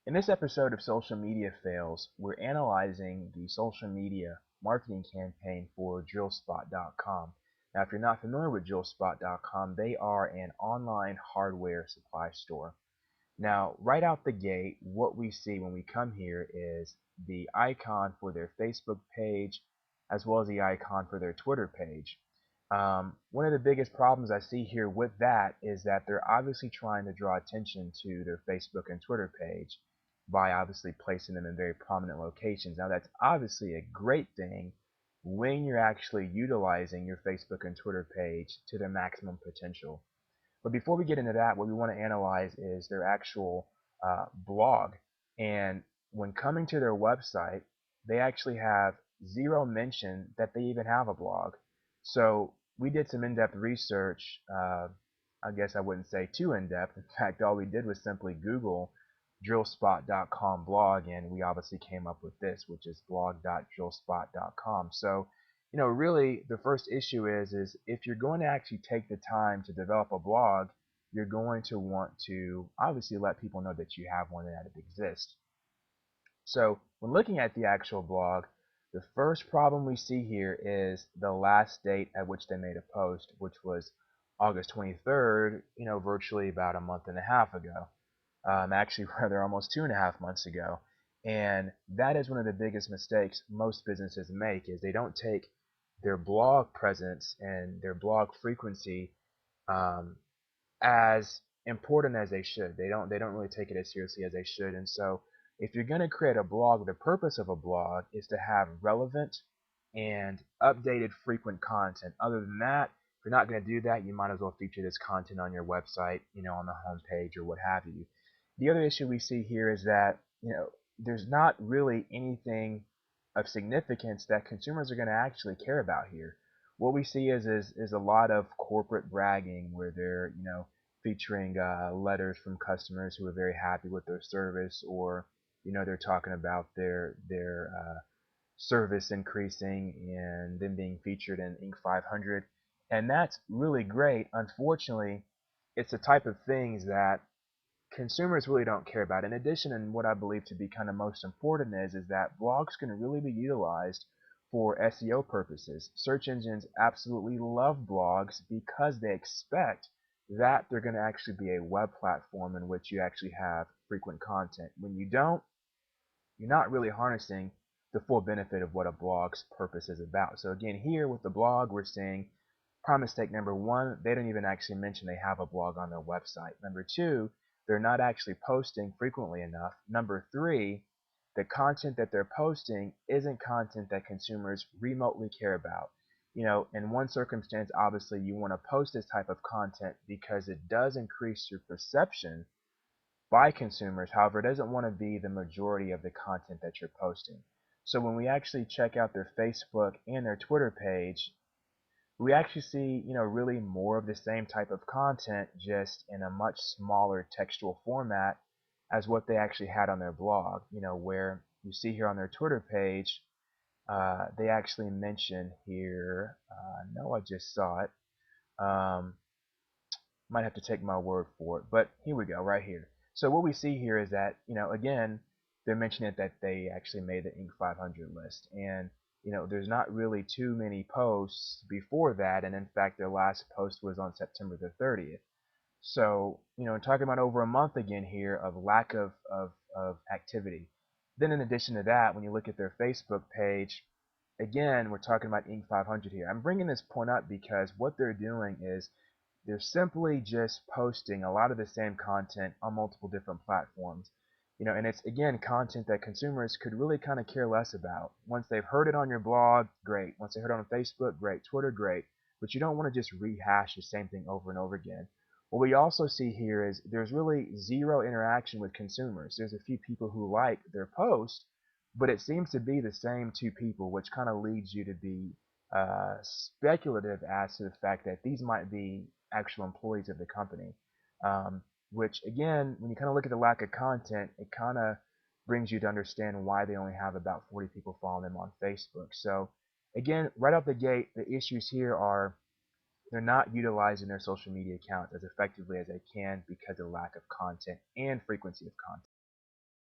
In this episode of Social Media Fails, we're analyzing the social media marketing campaign for DrillSpot.com. Now, if you're not familiar with DrillSpot.com, they are an online hardware supply store. Now, right out the gate, what we see when we come here is the icon for their Facebook page as well as the icon for their Twitter page. One of the biggest problems I see here with that is that they're obviously trying to draw attention to their Facebook and Twitter page by obviously placing them in very prominent locations. Now, that's obviously a great thing when you're actually utilizing your Facebook and Twitter page to their maximum potential. But before we get into that, what we want to analyze is their actual blog. And when coming to their website, they actually have zero mention that they even have a blog. So we did some in-depth research. I guess I wouldn't say too in-depth. In fact, all we did was simply Google drillspot.com blog, and we obviously came up with this, which is blog.drillspot.com. So really the first issue is if you're going to actually take the time to develop a blog, you're going to want to obviously let people know that you have one and that it exists. So when looking at the actual blog, the first problem we see here is the last date at which they made a post, which was August 23rd, virtually about a month and a half ago. Actually, rather almost 2.5 months ago. And that is one of the biggest mistakes most businesses make is they don't take their blog presence and their blog frequency um, as important as they should. They don't really take it as seriously as they should. And so if you're going to create a blog, the purpose of a blog is to have relevant and updated frequent content. Other than that, if you're not going to do that, you might as well feature this content on your website, on the home page or what have you. The other issue we see here is that, there's not really anything of significance that consumers are going to actually care about here. What we see is a lot of corporate bragging where they're, featuring letters from customers who are very happy with their service, or they're talking about their service increasing and them being featured in Inc. 500, and that's really great. Unfortunately, it's the type of things that consumers really don't care about. In addition, and what I believe to be kind of most important is that blogs can really be utilized for SEO purposes. Search engines absolutely love blogs because they expect that they're going to actually be a web platform in which you actually have frequent content. When you don't, you're not really harnessing the full benefit of what a blog's purpose is about. So again, here with the blog, we're seeing prime mistake number one, they don't even actually mention they have a blog on their website. Number two, they're not actually posting frequently enough. Number three, the content that they're posting isn't content that consumers remotely care about. In one circumstance, obviously, you want to post this type of content because it does increase your perception by consumers. However, it doesn't want to be the majority of the content that you're posting. So when we actually check out their Facebook and their Twitter page, we actually see, really more of the same type of content, just in a much smaller textual format as what they actually had on their blog. Where you see here on their Twitter page, they actually mention here, no, I just saw it. Might have to take my word for it, but here we go, right here. So what we see here is that, again, they're mentioning that they actually made the Inc. 500 list, and there's not really too many posts before that, and in fact, their last post was on September the 30th. So, talking about over a month again here of lack of activity. Then in addition to that, when you look at their Facebook page, again, we're talking about Inc. 500 here. I'm bringing this point up because what they're doing is they're simply just posting a lot of the same content on multiple different platforms. And it's again content that consumers could really kind of care less about. Once they've heard it on your blog, great. Once they heard it on Facebook, great. Twitter, great. But you don't want to just rehash the same thing over and over again. What we also see here is there's really zero interaction with consumers. There's a few people who like their post, but it seems to be the same two people, which kind of leads you to be speculative as to the fact that these might be actual employees of the company. Which again, when you kind of look at the lack of content, it kind of brings you to understand why they only have about 40 people following them on Facebook. So again, right out the gate, the issues here are they're not utilizing their social media accounts as effectively as they can because of lack of content and frequency of content.